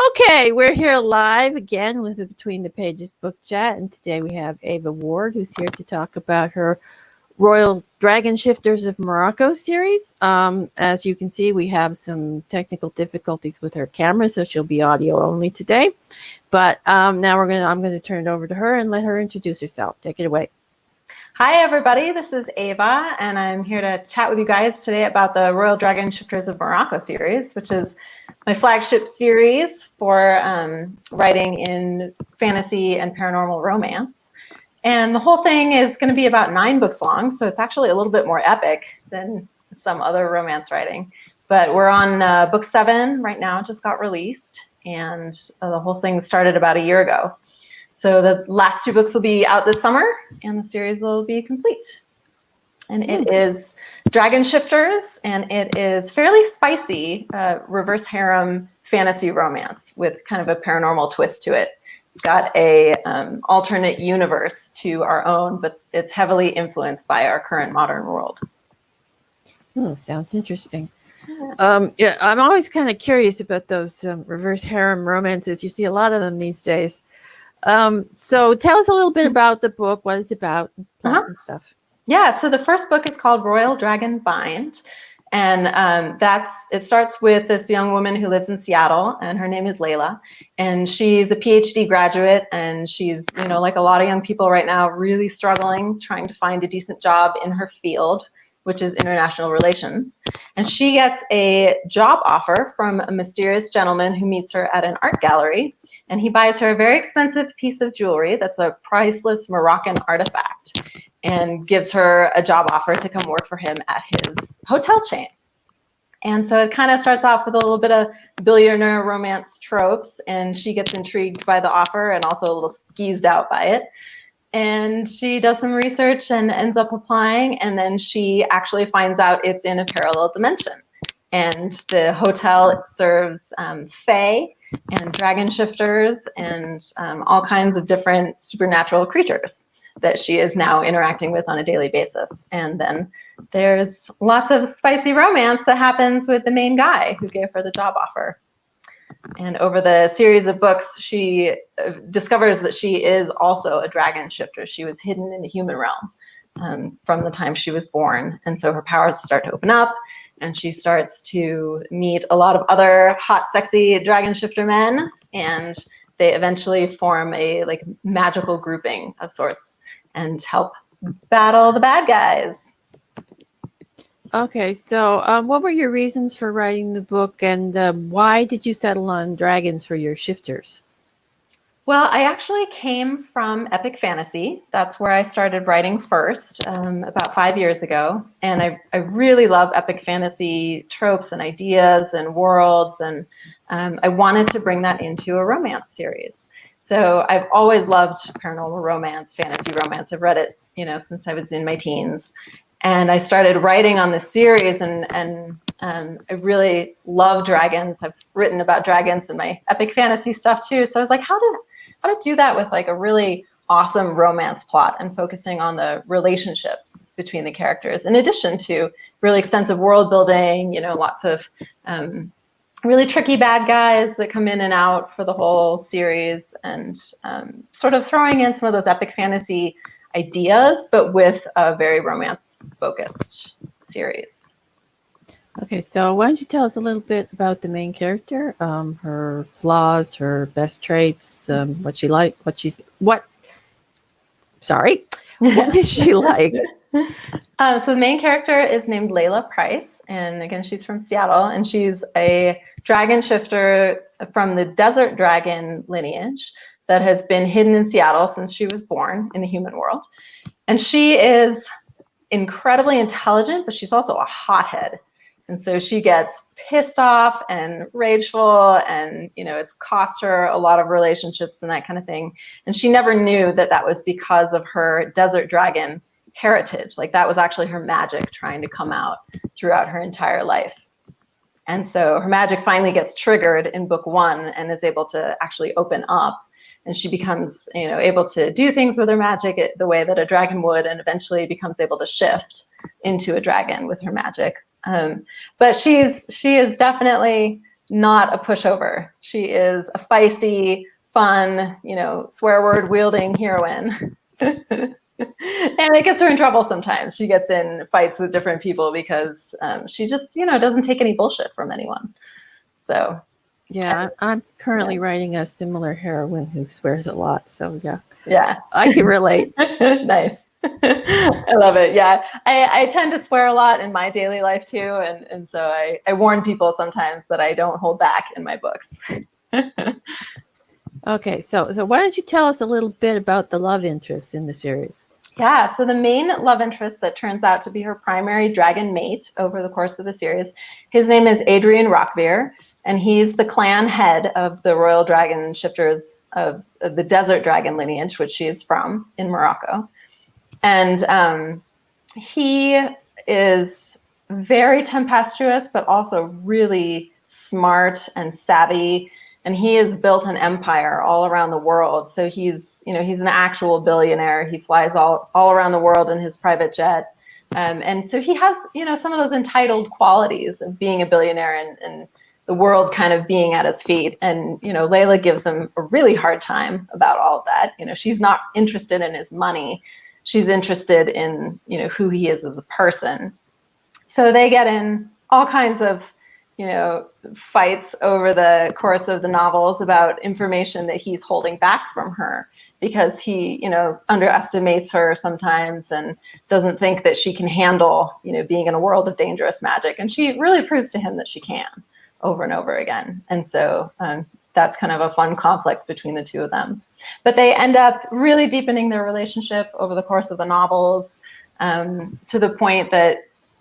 Okay, we're here live again with the Between the Pages book chat, and today we have Ava Ward, who's here to talk about her Royal Dragon Shifters of Morocco series. As you can see, we have some technical difficulties with her camera, so she'll be audio only today. But now I'm going to turn it over to her and let her introduce herself. Take it away. Hi everybody, this is Ava, and I'm here to chat with you guys today about the Royal Dragon Shifters of Morocco series, which is my flagship series for writing in fantasy and paranormal romance. And the whole thing is going to be about 9 books long, so it's actually a little bit more epic than some other romance writing. But we're on book 7 right now, just got released, and the whole thing started about a year ago. So the last 2 books will be out this summer, and the series will be complete. And it is Dragon Shifters, and it is fairly spicy reverse harem fantasy romance with kind of a paranormal twist to it. It's got a alternate universe to our own, but it's heavily influenced by our current modern world. Sounds interesting. Yeah, I'm always kind of curious about those reverse harem romances. You see a lot of them these days. So tell us a little bit about the book, what it's about, plot and stuff. Yeah, so the first book is called Royal Dragon Bind, and it starts with this young woman who lives in Seattle, and her name is Layla, and she's a PhD graduate, and she's, like a lot of young people right now, really struggling, trying to find a decent job in her field, which is international relations. And she gets a job offer from a mysterious gentleman who meets her at an art gallery, and he buys her a very expensive piece of jewelry that's a priceless Moroccan artifact and gives her a job offer to come work for him at his hotel chain. And so it kind of starts off with a little bit of billionaire romance tropes, and she gets intrigued by the offer and also a little skeezed out by it. And she does some research and ends up applying, and then she actually finds out it's in a parallel dimension. And the hotel serves fae and dragon shifters and all kinds of different supernatural creatures that she is now interacting with on a daily basis. And then there's lots of spicy romance that happens with the main guy who gave her the job offer. And over the series of books, she discovers that she is also a dragon shifter. She was hidden in the human realm from the time she was born. And so her powers start to open up, and she starts to meet a lot of other hot, sexy dragon shifter men, and they eventually form a magical grouping of sorts and help battle the bad guys. Okay, so what were your reasons for writing the book, and why did you settle on dragons for your shifters? Well, I actually came from epic fantasy. That's where I started writing first, about 5 years ago. And I really love epic fantasy tropes and ideas and worlds, and I wanted to bring that into a romance series. So I've always loved paranormal romance, fantasy romance. I've read it, since I was in my teens. And I started writing on this series, and I really love dragons. I've written about dragons in my epic fantasy stuff too. So I was like, how to do that with a really awesome romance plot and focusing on the relationships between the characters, in addition to really extensive world building, lots of really tricky bad guys that come in and out for the whole series, and sort of throwing in some of those epic fantasy ideas, but with a very romance-focused series. Okay, so why don't you tell us a little bit about the main character, her flaws, her best traits, what she like, what is she like? So the main character is named Layla Price, and again, she's from Seattle, and she's a dragon shifter from the desert dragon lineage that has been hidden in Seattle since she was born in the human world. And she is incredibly intelligent, but she's also a hothead. And so she gets pissed off and rageful, and it's cost her a lot of relationships and that kind of thing. And she never knew that that was because of her desert dragon heritage. That was actually her magic trying to come out throughout her entire life. And so her magic finally gets triggered in book 1 and is able to actually open up. And she becomes, able to do things with her magic the way that a dragon would, and eventually becomes able to shift into a dragon with her magic. But she is definitely not a pushover. She is a feisty, fun, swear word wielding heroine. And it gets her in trouble sometimes. She gets in fights with different people because she just, doesn't take any bullshit from anyone. So. Yeah, I'm currently writing a similar heroine who swears a lot. So yeah, I can relate. Nice. I love it. Yeah, I tend to swear a lot in my daily life too, and so I warn people sometimes that I don't hold back in my books. Okay, so why don't you tell us a little bit about the love interest in the series? Yeah, so the main love interest that turns out to be her primary dragon mate over the course of the series, his name is Adrian Rockbeer, and he's the clan head of the Royal Dragon Shifters of the Desert Dragon lineage, which she is from in Morocco. And he is very tempestuous, but also really smart and savvy. And he has built an empire all around the world. So he's an actual billionaire. He flies all around the world in his private jet. And so he has, some of those entitled qualities of being a billionaire and the world kind of being at his feet. And, Layla gives him a really hard time about all of that. She's not interested in his money. She's interested in, who he is as a person. So they get in all kinds of, fights over the course of the novels about information that he's holding back from her because he, underestimates her sometimes and doesn't think that she can handle, being in a world of dangerous magic. And she really proves to him that she can over and over again. And so that's kind of a fun conflict between the two of them. But they end up really deepening their relationship over the course of the novels to the point that,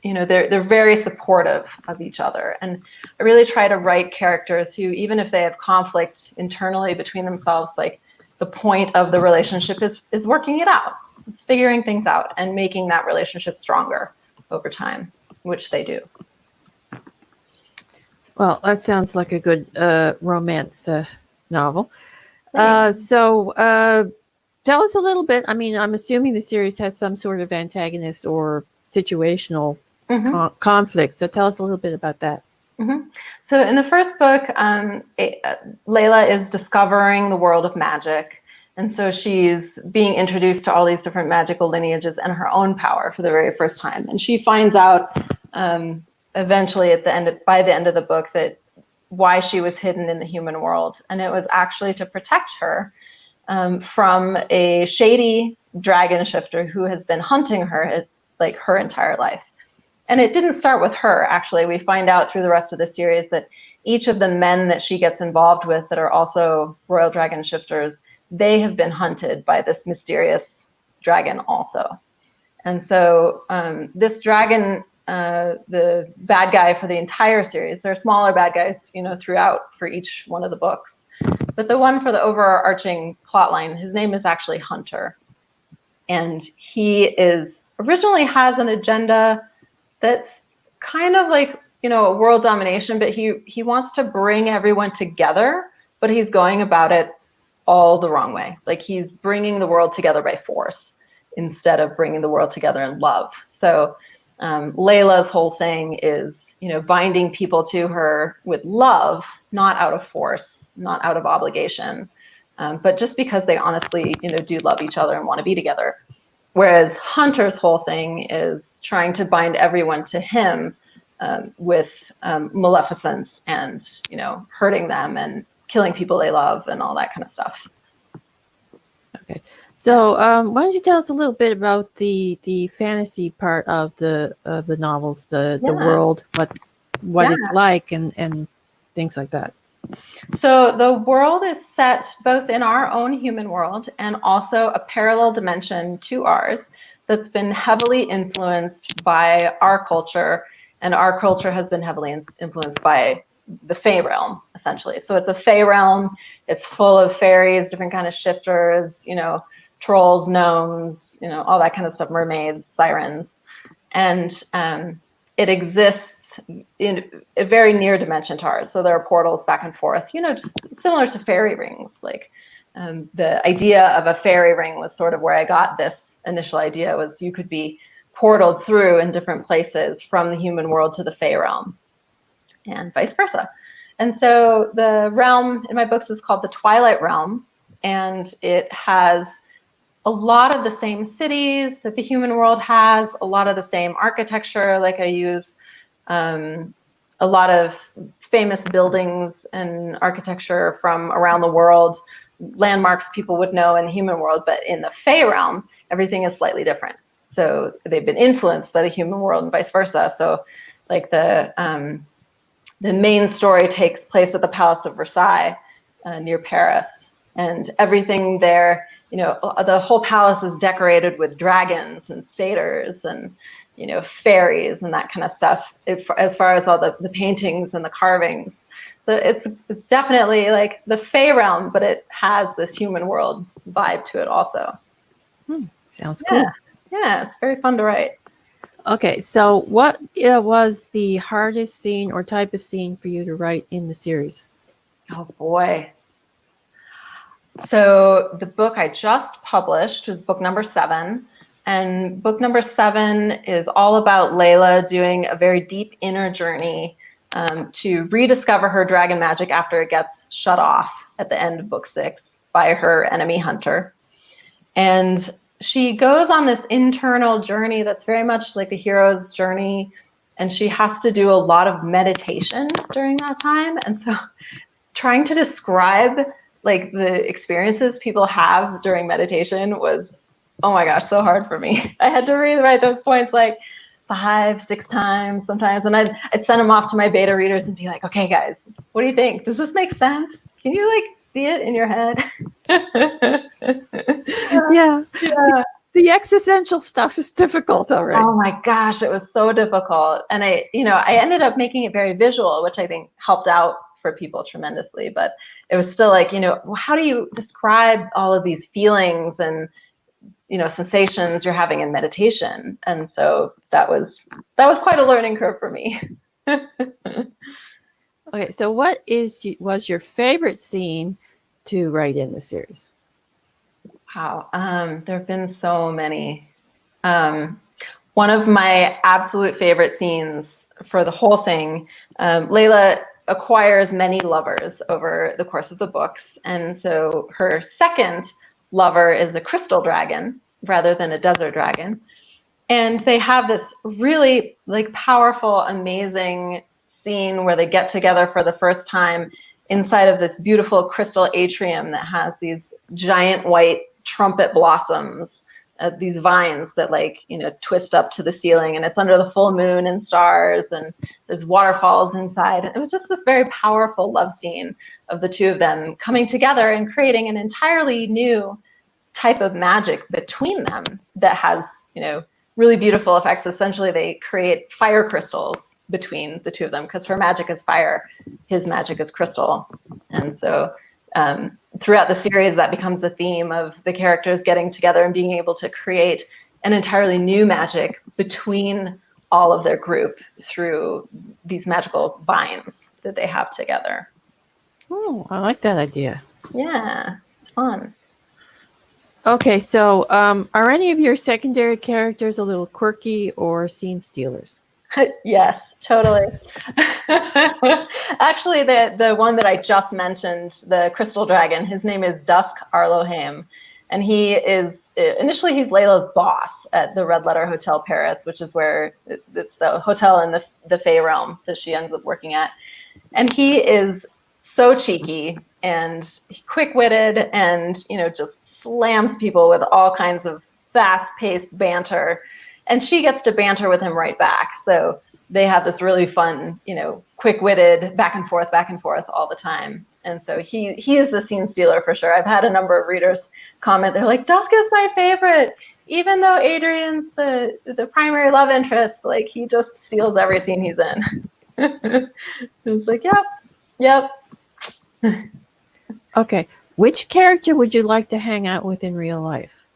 they're very supportive of each other. And I really try to write characters who, even if they have conflict internally between themselves, like the point of the relationship is working it out, is figuring things out and making that relationship stronger over time, which they do. Well, that sounds like a good romance novel. So tell us a little bit. I mean, I'm assuming the series has some sort of antagonist or situational conflict. So tell us a little bit about that. Mm-hmm. So in the first book, Layla is discovering the world of magic. And so she's being introduced to all these different magical lineages and her own power for the very first time. And she finds out eventually by the end of the book that why she was hidden in the human world. And it was actually to protect her from a shady dragon shifter who has been hunting her like her entire life. And it didn't start with her, actually. We find out through the rest of the series that each of the men that she gets involved with that are also Royal Dragon Shifters, they have been hunted by this mysterious dragon also. And so this dragon, the bad guy for the entire series, there are smaller bad guys, throughout for each one of the books. But the one for the overarching plotline, his name is actually Hunter. And he originally has an agenda that's kind of like, a world domination, but he wants to bring everyone together, but he's going about it all the wrong way. Like he's bringing the world together by force instead of bringing the world together in love. So Layla's whole thing is, binding people to her with love, not out of force, not out of obligation, but just because they honestly, do love each other and want to be together. Whereas Hunter's whole thing is trying to bind everyone to him with maleficence and, hurting them and killing people they love and all that kind of stuff. Okay. So why don't you tell us a little bit about the fantasy part of the novels, the world, what it's like and things like that. So the world is set both in our own human world and also a parallel dimension to ours that's been heavily influenced by our culture, and our culture has been heavily influenced by the Fae realm, essentially. So it's a Fae realm. It's full of fairies, different kind of shifters, trolls, gnomes, all that kind of stuff, mermaids, sirens. And it exists in a very near dimension to ours. So there are portals back and forth, just similar to fairy rings. Like the idea of a fairy ring was sort of where I got this initial idea, was you could be portaled through in different places from the human world to the Fae realm and vice versa. And so the realm in my books is called the Twilight Realm, and it has a lot of the same cities that the human world has, a lot of the same architecture. Like I use a lot of famous buildings and architecture from around the world, landmarks people would know in the human world, but in the Fae realm, everything is slightly different. So they've been influenced by the human world and vice versa. So like the main story takes place at the Palace of Versailles near Paris, and everything there, the whole palace is decorated with dragons and satyrs and fairies and that kind of stuff, as far as all the paintings and the carvings. So it's definitely like the Fae realm, but it has this human world vibe to it also. Sounds cool. Yeah, it's very fun to write. Okay, so what was the hardest scene or type of scene for you to write in the series? Oh boy. So the book I just published was book number 7. And book number 7 is all about Layla doing a very deep inner journey to rediscover her dragon magic after it gets shut off at the end of book 6 by her enemy hunter. And she goes on this internal journey that's very much like a hero's journey, and she has to do a lot of meditation during that time. And so trying to describe like the experiences people have during meditation was, oh my gosh, so hard for me. I had to rewrite those points like 5, 6 times sometimes, and I'd send them off to my beta readers and be like, okay guys, what do you think? Does this make sense? Can you like see it in your head? Yeah. The existential stuff is difficult, all right. Oh my gosh, it was so difficult. And I ended up making it very visual, which I think helped out for people tremendously. But it was still like, how do you describe all of these feelings and sensations you're having in meditation? And so that was quite a learning curve for me. Okay, so what was your favorite scene to write in the series? Wow, there have been so many. One of my absolute favorite scenes for the whole thing, Layla acquires many lovers over the course of the books. And so her second lover is a crystal dragon rather than a desert dragon. And they have this really like powerful, amazing scene where they get together for the first time inside of this beautiful crystal atrium that has these giant white trumpet blossoms, these vines that twist up to the ceiling, and it's under the full moon and stars, and there's waterfalls inside. It was just this very powerful love scene of the two of them coming together and creating an entirely new type of magic between them that has, really beautiful effects. Essentially, they create fire crystals between the two of them because her magic is fire, his magic is crystal. And so throughout the series, that becomes the theme of the characters getting together and being able to create an entirely new magic between all of their group through these magical vines that they have together. Oh, I like that idea. Yeah, it's fun. Okay, so are any of your secondary characters a little quirky or scene stealers? Yes, totally. Actually, the one that I just mentioned, the crystal dragon, his name is Dusk Arloham, and he is initially he's Layla's boss at the Red Letter Hotel Paris, which is where it's the hotel in the Fae realm that she ends up working at. And he is so cheeky and quick-witted, and just slams people with all kinds of fast-paced banter. And she gets to banter with him right back. So they have this really fun, quick-witted back and forth all the time. And so he is the scene stealer for sure. I've had a number of readers comment, they're like, Dusk is my favorite. Even though Adrian's the primary love interest, like he just steals every scene he's in. It's like, yep. Okay. Which character would you like to hang out with in real life?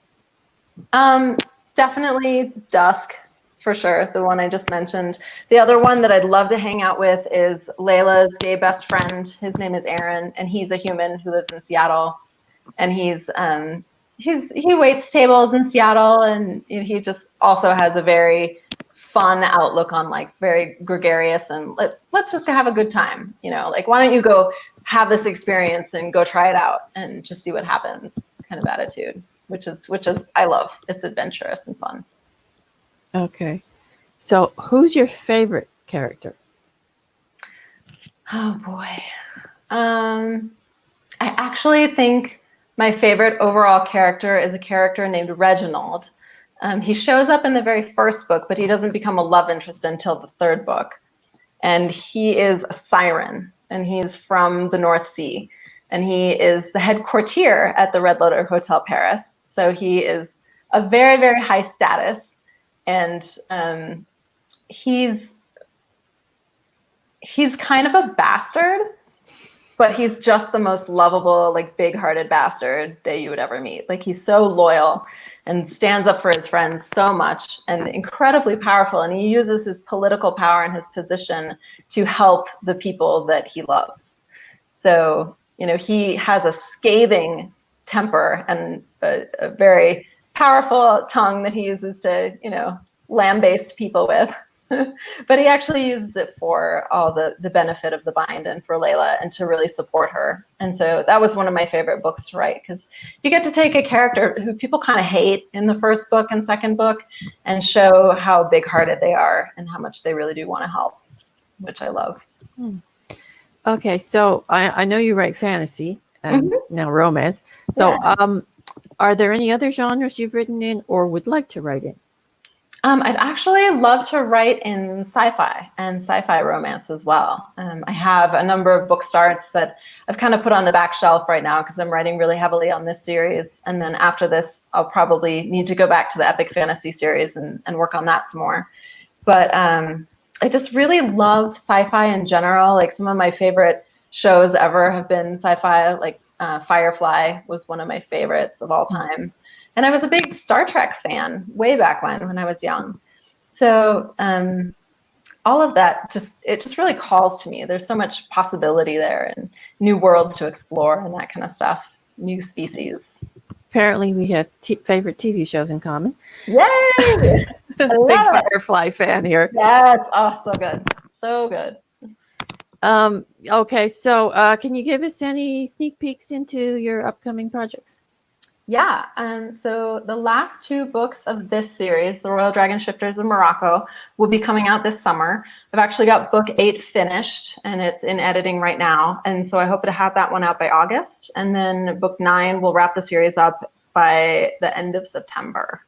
Definitely Dusk, for sure, the one I just mentioned. The other one that I'd love to hang out with is Layla's gay best friend. His name is Aaron, and he's a human who lives in Seattle. And he waits tables in Seattle, and he just also has a very fun outlook on like very gregarious and let's just have a good time, you know, like why don't you go have this experience and go try it out and just see what happens kind of attitude, which is I love. It's adventurous and fun. Okay. So who's your favorite character? Oh boy. I actually think my favorite overall character is a character named Reginald. He shows up in the very first book, but he doesn't become a love interest until the third book. And he is a siren, and he's from the North Sea. And he is the head courtier at the Red Letter Hotel Paris. So he is a very, very high status. And he's kind of a bastard, but he's just the most lovable, like big-hearted bastard that you would ever meet. Like he's so loyal and stands up for his friends so much and incredibly powerful. And he uses his political power and his position to help the people that he loves. So, you know, he has a scathing temper and a very powerful tongue that he uses to, you know, lambaste people with. But he actually uses it for all the benefit of the bind and for Layla and to really support her. And so that was one of my favorite books to write, because you get to take a character who people kind of hate in the first book and second book and show how big-hearted they are and how much they really do want to help, which I love. Okay, so I know you write fantasy and now romance. So are there any other genres you've written in or would like to write in? I'd actually love to write in sci-fi and sci-fi romance as well. I have a number of book starts that I've kind of put on the back shelf right now because I'm writing really heavily on this series. And then after this, I'll probably need to go back to the epic fantasy series and work on that some more. But I just really love sci-fi in general. Like some of my favorite shows ever have been sci-fi, like Firefly was one of my favorites of all time. And I was a big Star Trek fan way back when I was young. So all of that, it just really calls to me. There's so much possibility there and new worlds to explore and that kind of stuff, new species. Apparently we have favorite TV shows in common. Yay! Big Firefly fan here. Yes, oh, so good. So good. Okay, so can you give us any sneak peeks into your upcoming projects? Yeah, so the last two books of this series, The Royal Dragon Shifters of Morocco, will be coming out this summer. I've actually got book 8 finished, and it's in editing right now. And so I hope to have that one out by August. And then book 9 will wrap the series up by the end of September.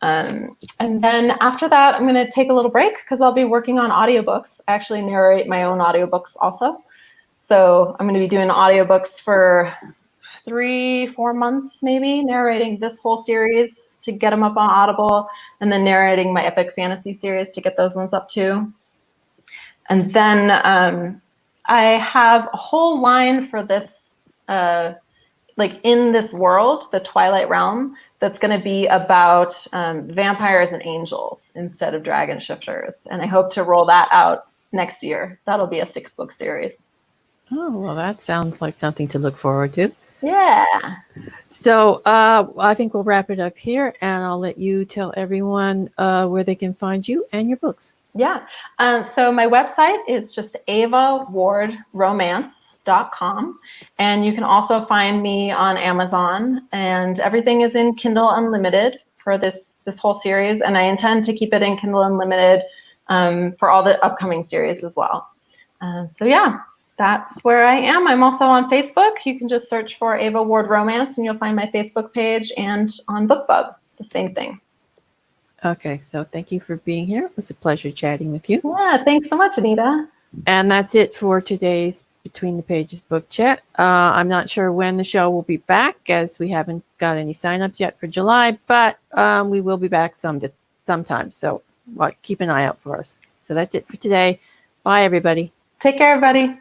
And then after that, I'm going to take a little break because I'll be working on audiobooks. I actually narrate my own audiobooks also. So I'm going to be doing audiobooks for 3-4 months, maybe, narrating this whole series to get them up on Audible, and then narrating my epic fantasy series to get those ones up too. And then I have a whole line for this, like in this world, the Twilight Realm, that's going to be about vampires and angels instead of dragon shifters. And I hope to roll that out next year. That'll be a 6-book series. Oh, well, that sounds like something to look forward to. Yeah. So I think we'll wrap it up here, and I'll let you tell everyone where they can find you and your books. Yeah. So my website is just avawardromance.com. And you can also find me on Amazon, and everything is in Kindle Unlimited for this whole series. And I intend to keep it in Kindle Unlimited for all the upcoming series as well. So yeah. That's where I am. I'm also on Facebook. You can just search for Ava Ward Romance and you'll find my Facebook page, and on BookBub, the same thing. Okay, so thank you for being here. It was a pleasure chatting with you. Yeah, thanks so much, Anita. And that's it for today's Between the Pages book chat. I'm not sure when the show will be back, as we haven't got any signups yet for July, but we will be back sometime. So keep an eye out for us. So that's it for today. Bye, everybody. Take care, everybody.